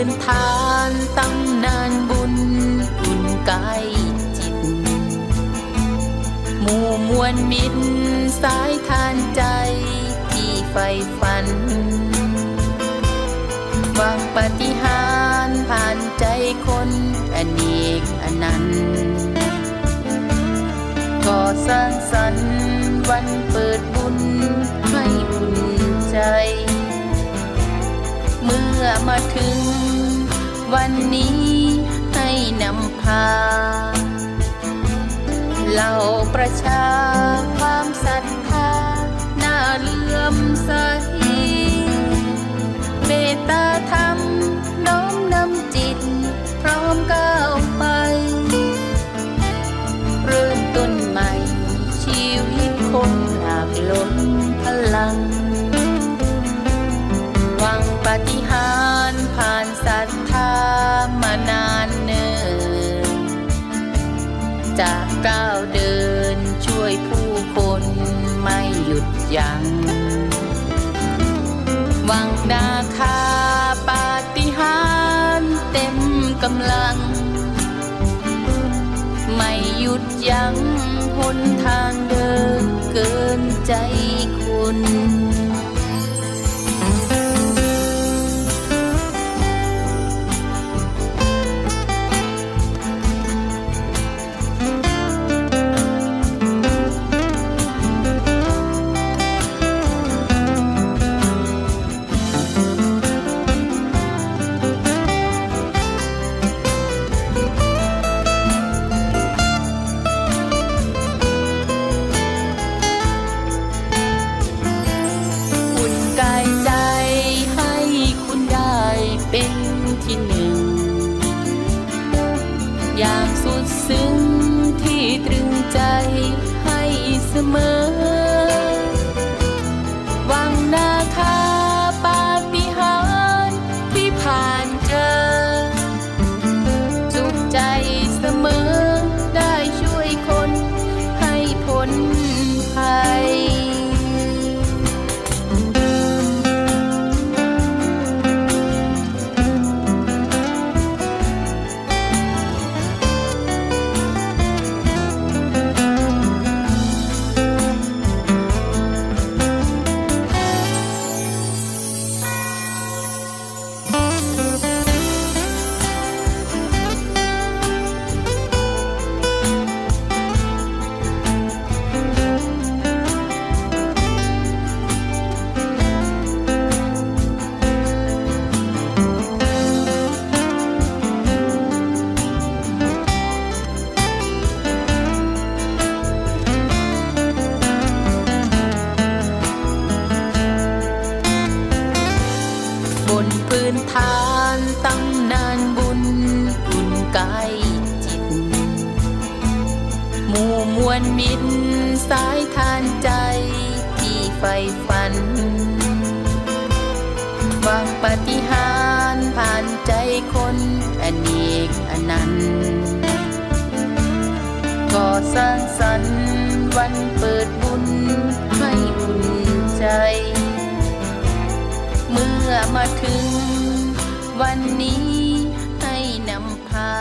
นฐานตำนานบุญอุ่นกายจิตหมู่มวลมิตรสายทานใจที่ใฝ่ฝันหวังปาฏิหาริย์ผ่านใจคนอเนกอนันต์ก่อสร้างสรรค์วันเปิดบุญให้อุ่นใจเมื่อมาถึงวันนี้ให้นำพาเหล่าประชาความศรัทธาน่าเลื่อมใสเมตตาธรรมน้อมนำจิตพร้อมก้าวไปเริ่มต้นใหม่ชีวิตคนหลากล้นพลังหวังปาฏิหาริย์ผ่านศรัทธามานานเนิ่นจะก้าวเดินช่วยผู้คนไม่หยุดยั้งหวังนาคาปาฏิหาริย์เต็มกำลังไม่หยุดยั้งหนทางเดินเกินใจคุณเป็นที่หนึ่งอย่างสุดซึ้งที่ตรึงใจให้เสมอหวังนาคาปาฏิหาริย์ที่ผ่านเจอสุขใจเสมอได้ช่วยคนให้พ้นภัยบนพื้นฐานตำนานบุญอุ่นกายจิตหมู่มวลมิตรสายทานใจที่ใฝ่ฝันหวังปาฏิหาริย์ผ่านใจคนอเนกอนันต์ก่อสร้างสรรค์วันเปิดบุญให้อุ่นใจเมื่อมาถึงวันนี้ให้นำพา